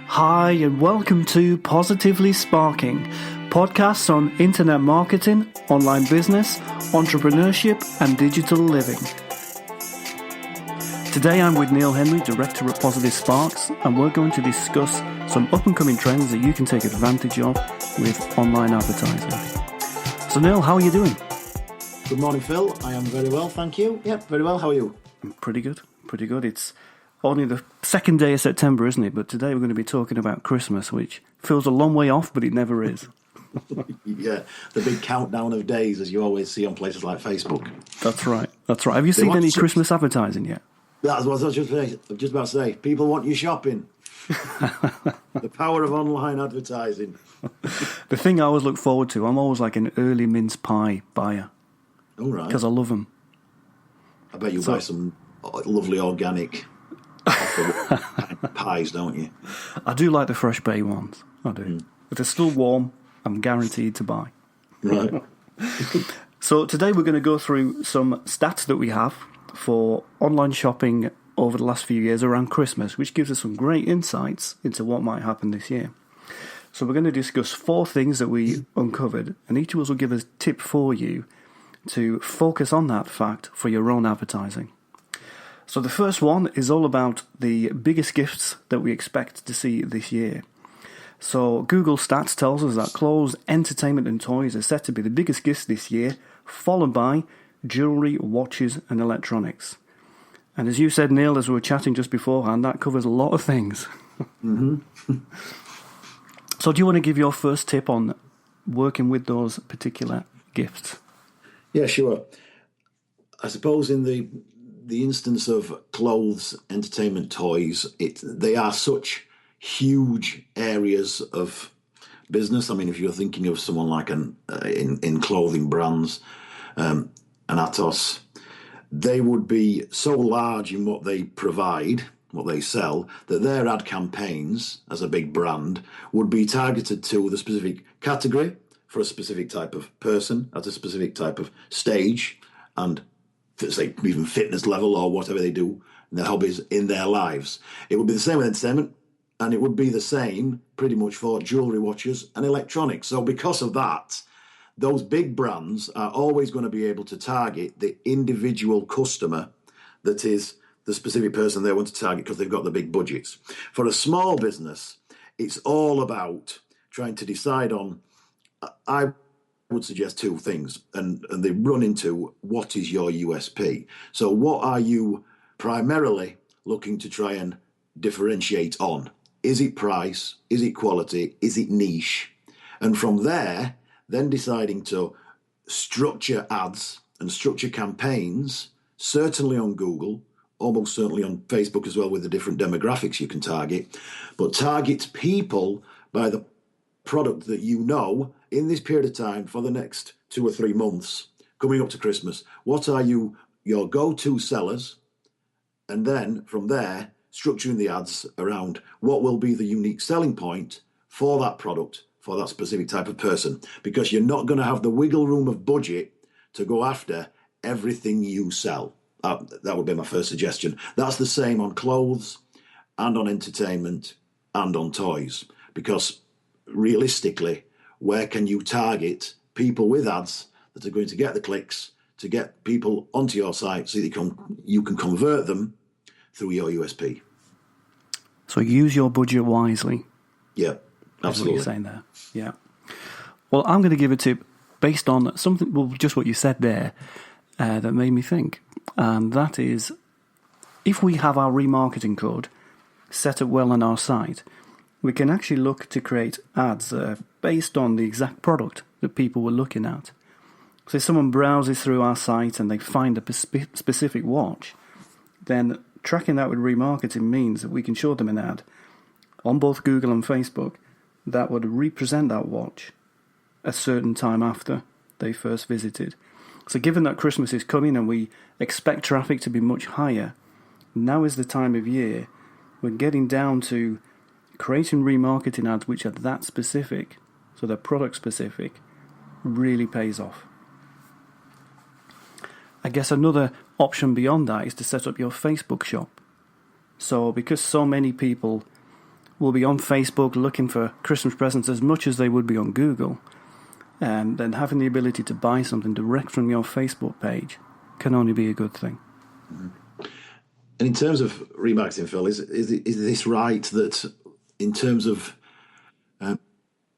Hi, and welcome to Positively Sparking, podcasts on internet marketing, online business, entrepreneurship, and digital living. Today I'm with Neil Henry, Director at Positive Sparks, and we're going to discuss some up-and-coming trends that you can take advantage of with online advertising. So Neil, how are you doing? Good morning, Phil. I am very well, thank you. Yep, very well. How are you? Pretty good. It's only the second day of September, isn't it? But today we're going to be talking about Christmas, which feels a long way off, but it never is. Yeah, the big countdown of days, as you always see on places like Facebook. That's right. Have you seen any Christmas advertising yet? That's what I was just about to say. People want you shopping. The power of online advertising. The thing I always look forward to, I'm always like an early mince pie buyer. All right. Because I love them. I bet you buy some lovely organic pies, don't you? I do like the fresh baked ones. I do. If they're still warm, I'm guaranteed to buy. Right. So today we're going to go through some stats that we have for online shopping over the last few years around Christmas, which gives us some great insights into what might happen this year. So we're going to discuss 4 things that we uncovered, and each of us will give a tip for you to focus on that fact for your own advertising. So the first one is all about the biggest gifts that we expect to see this year. So Google Stats tells us that clothes, entertainment and toys are set to be the biggest gifts this year, followed by jewellery, watches and electronics. And as you said, Neil, as we were chatting just beforehand, that covers a lot of things. Mm-hmm. So do you want to give your first tip on working with those particular gifts? Yeah, sure. I suppose in the instance of clothes, entertainment, toys, they are such huge areas of business. I mean, if you're thinking of someone like in clothing brands, an Atos, they would be so large in what they provide, what they sell, that their ad campaigns as a big brand would be targeted to the specific category for a specific type of person at a specific type of stage and say even fitness level or whatever they do in their hobbies in their lives. It would be the same with entertainment, and it would be the same pretty much for jewellery, watches and electronics. So because of that, those big brands are always going to be able to target the individual customer that is the specific person they want to target because they've got the big budgets. For a small business, it's all about trying to decide on, I would suggest 2 things, and they run into what is your USP. So what are you primarily looking to try and differentiate on? Is it price? Is it quality? Is it niche? And from there, then deciding to structure ads and structure campaigns, certainly on Google, almost certainly on Facebook as well with the different demographics you can target, but target people by the product that you know in this period of time for the next 2 or 3 months coming up to Christmas. What are your go-to sellers? And then from there, structuring the ads around what will be the unique selling point for that product, for that specific type of person, because you're not going to have the wiggle room of budget to go after everything you sell. That would be my first suggestion. That's the same on clothes and on entertainment and on toys, because realistically, where can you target people with ads that are going to get the clicks to get people onto your site so that you can convert them through your USP? So use your budget wisely. Yeah, absolutely. That's what you're saying there. Yeah. Well, I'm going to give a tip based on something, well, just what you said there, that made me think. And that is, if we have our remarketing code set up well on our site, we can actually look to create ads that are based on the exact product that people were looking at. So if someone browses through our site and they find a specific watch, then tracking that with remarketing means that we can show them an ad on both Google and Facebook that would represent that watch a certain time after they first visited. So given that Christmas is coming and we expect traffic to be much higher, now is the time of year when getting down to creating remarketing ads which are that specific, so they're product specific, really pays off. I guess another option beyond that is to set up your Facebook shop. So because so many people will be on Facebook looking for Christmas presents as much as they would be on Google. And then having the ability to buy something direct from your Facebook page can only be a good thing. And in terms of remarketing, Phil, is this right that in terms of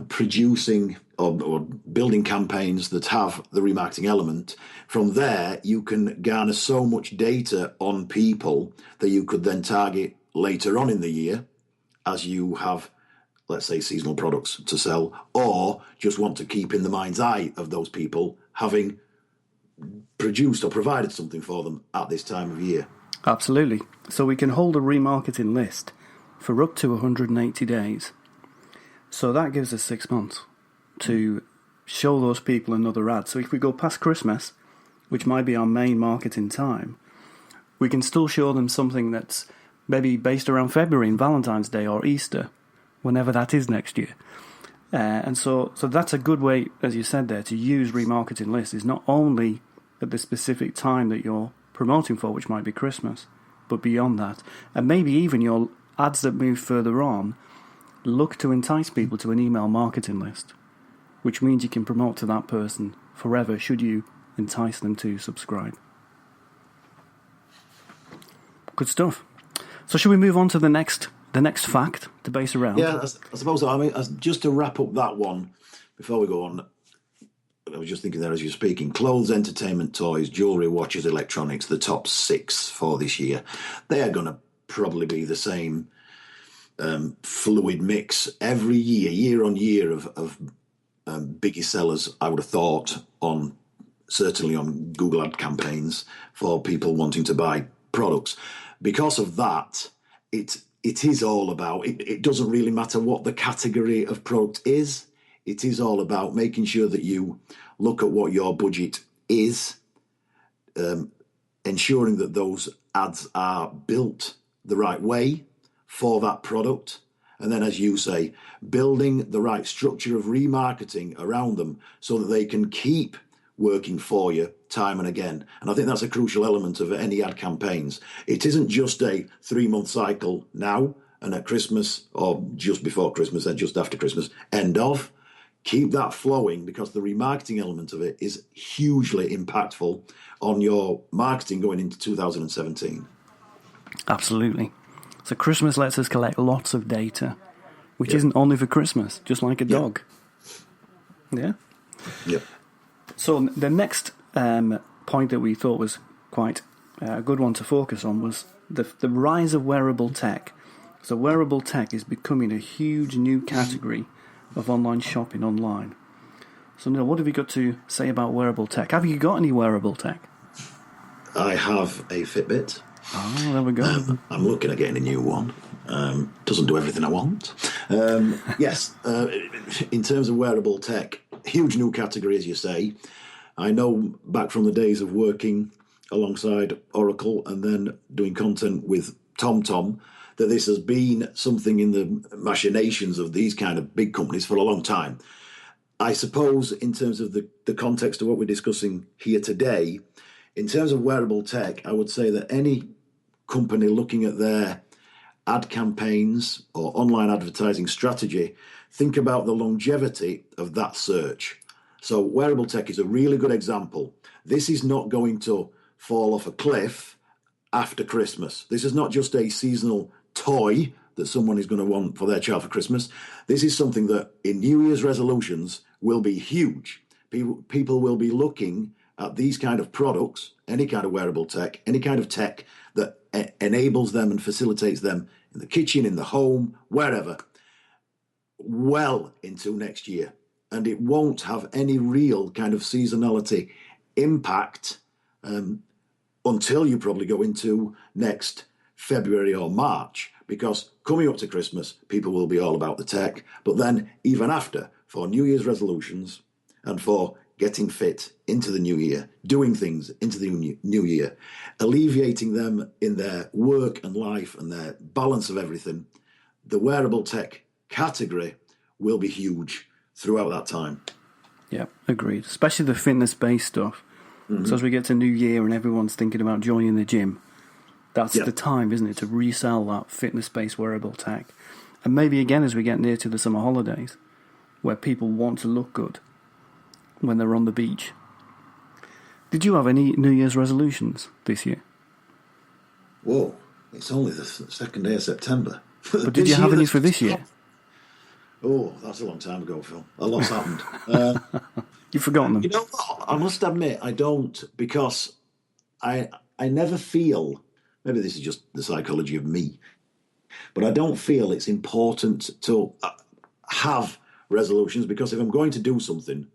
producing or building campaigns that have the remarketing element, from there you can garner so much data on people that you could then target later on in the year as you have, let's say, seasonal products to sell, or just want to keep in the mind's eye of those people having produced or provided something for them at this time of year? Absolutely. So we can hold a remarketing list for up to 180 days. So that gives us 6 months to show those people another ad. So if we go past Christmas, which might be our main marketing time, we can still show them something that's maybe based around February and Valentine's Day or Easter, whenever that is next year. And so that's a good way, as you said there, to use remarketing lists, is not only at the specific time that you're promoting for, which might be Christmas, but beyond that. And maybe even your ads that move further on look to entice people to an email marketing list, which means you can promote to that person forever should you entice them to subscribe. Good stuff. So should we move on to the next fact to base around? Yeah, I suppose so. I mean, just to wrap up that one, before we go on, I was just thinking there as you're speaking, clothes, entertainment, toys, jewellery, watches, electronics, the top 6 for this year. They are going to probably be the same fluid mix every year on year of biggest sellers, I would have thought, certainly on Google ad campaigns for people wanting to buy products. Because of that, it is all about, it doesn't really matter what the category of product is. It is all about making sure that you look at what your budget is, ensuring that those ads are built the right way for that product. And then, as you say, building the right structure of remarketing around them so that they can keep working for you time and again. And I think that's a crucial element of any ad campaigns. It isn't just a 3-month cycle now and at Christmas or just before Christmas and just after Christmas, end of. Keep that flowing, because the remarketing element of it is hugely impactful on your marketing going into 2017. Absolutely. So Christmas lets us collect lots of data, which isn't only for Christmas, just like a dog. Yeah? Yep. So the next point that we thought was quite a good one to focus on was the rise of wearable tech. So wearable tech is becoming a huge new category of online shopping online. So Neil, what have you got to say about wearable tech? Have you got any wearable tech? I have a Fitbit. Oh, there we go. I'm looking at getting a new one. Doesn't do everything I want. Yes, in terms of wearable tech, huge new category, as you say. I know back from the days of working alongside Oracle and then doing content with TomTom that this has been something in the machinations of these kind of big companies for a long time. I suppose in terms of the context of what we're discussing here today, in terms of wearable tech, I would say that any company looking at their ad campaigns or online advertising strategy, think about the longevity of that search. So wearable tech is a really good example. This is not going to fall off a cliff after Christmas. This is not just a seasonal toy that someone is going to want for their child for Christmas. This is something that in New Year's resolutions will be huge. People will be looking at these kind of products, any kind of wearable tech, any kind of tech that enables them and facilitates them in the kitchen, in the home, wherever, well into next year. And it won't have any real kind of seasonality impact until you probably go into next February or March, because coming up to Christmas, people will be all about the tech. But then even after, for New Year's resolutions and for getting fit into the new year, doing things into the new year, alleviating them in their work and life and their balance of everything, the wearable tech category will be huge throughout that time. Yeah, agreed. Especially the fitness-based stuff. Mm-hmm. So as we get to New Year and everyone's thinking about joining the gym, that's the time, isn't it, to resell that fitness-based wearable tech. And maybe again as we get near to the summer holidays, where people want to look good when they're on the beach. Did you have any New Year's resolutions this year? Whoa, it's only the second day of September. But did you have any for this year? Oh, that's a long time ago, Phil. A lot's happened. You've forgotten them. You know what? I must admit, I don't, because I never feel, maybe this is just the psychology of me, but I don't feel it's important to have resolutions, because if I'm going to do something,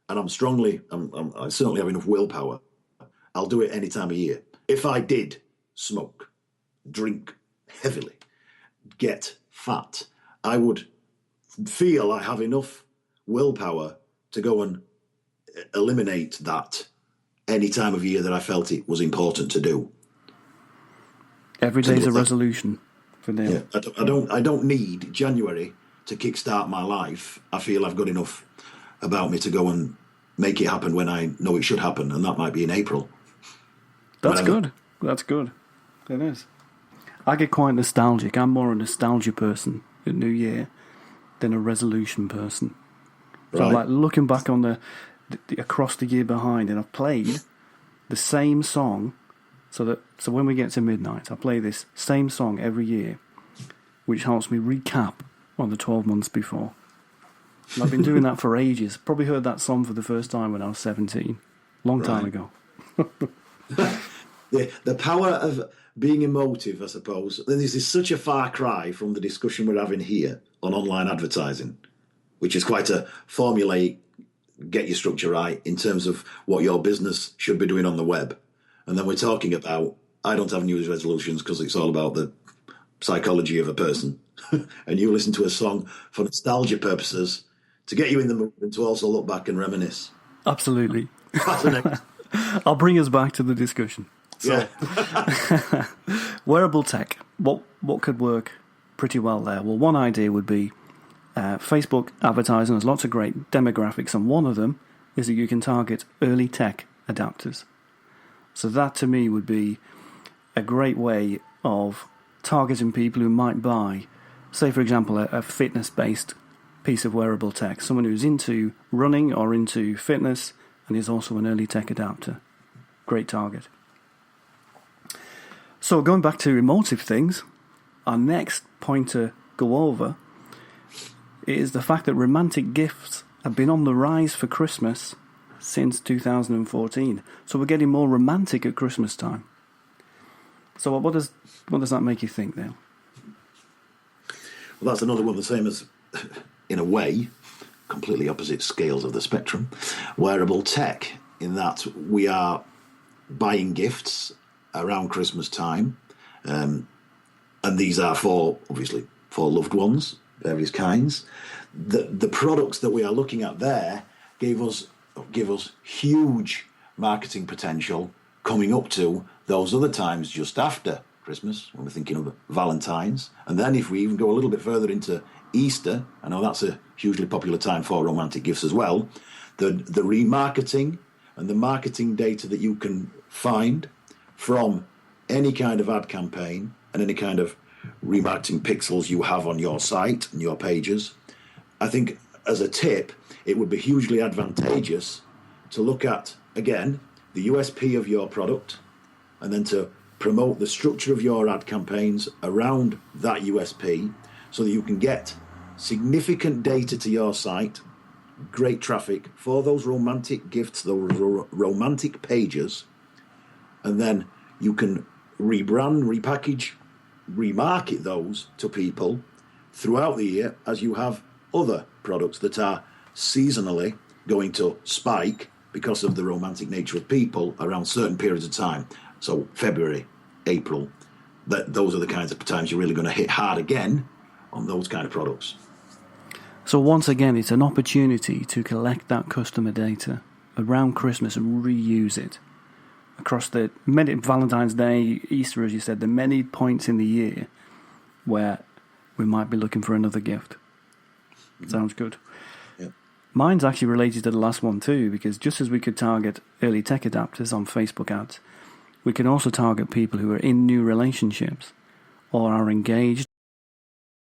and I certainly have enough willpower, I'll do it any time of year. If I did smoke, drink heavily, get fat, I would feel I have enough willpower to go and eliminate that any time of year that I felt it was important to do. Every day's a resolution for Neil. Yeah, I don't need January to kickstart my life. I feel I've got enough about me to go and make it happen when I know it should happen, and that might be in April. That's good. That's good. It is. I get quite nostalgic. I'm more a nostalgia person at New Year than a resolution person. So Right. I'm like looking back on the across the year behind, and I've played the same song. So when we get to midnight, I play this same song every year, which helps me recap on the 12 months before. And I've been doing that for ages. Probably heard that song for the first time when I was 17. Long time ago. The power of being emotive, I suppose. This is such a far cry from the discussion we're having here on online advertising, which is quite a formulaic, get your structure right in terms of what your business should be doing on the web. And then we're talking about, I don't have New Year's resolutions because it's all about the psychology of a person. And you listen to a song for nostalgia purposes to get you in the mood and to also look back and reminisce. Absolutely. Fascinating. I'll bring us back to the discussion. So, Yeah. wearable tech. What could work pretty well there? Well, one idea would be Facebook advertising. There's lots of great demographics, and one of them is that you can target early tech adapters. So that to me would be a great way of targeting people who might buy, say for example, a fitness-based piece of wearable tech, someone who's into running or into fitness and is also an early tech adapter. Great target. So going back to emotive things, our next point to go over is the fact that romantic gifts have been on the rise for Christmas since 2014. So we're getting more romantic at Christmas time. So what does that make you think, Neil? Well, that's another one, the same as, in a way, completely opposite scales of the spectrum, wearable tech, in that we are buying gifts around Christmas time, and these are obviously for loved ones, various kinds. The products that we are looking at there give us huge marketing potential coming up to those other times just after Christmas, when we're thinking of Valentine's. And then if we even go a little bit further into Easter, I know that's a hugely popular time for romantic gifts as well, the remarketing and the marketing data that you can find from any kind of ad campaign and any kind of remarketing pixels you have on your site and your pages, I think as a tip, it would be hugely advantageous to look at, again, the USP of your product, and then to promote the structure of your ad campaigns around that USP so that you can get significant data to your site, great traffic for those romantic gifts, those romantic pages, and then you can rebrand, repackage, remarket those to people throughout the year as you have other products that are seasonally going to spike because of the romantic nature of people around certain periods of time. So February, April, those are the kinds of times you're really going to hit hard again on those kind of products. So once again, it's an opportunity to collect that customer data around Christmas and reuse it across the many Valentine's Day, Easter, as you said, the many points in the year where we might be looking for another gift. Sounds good. Yeah. Mine's actually related to the last one too, because just as we could target early tech adapters on Facebook ads, we can also target people who are in new relationships or are engaged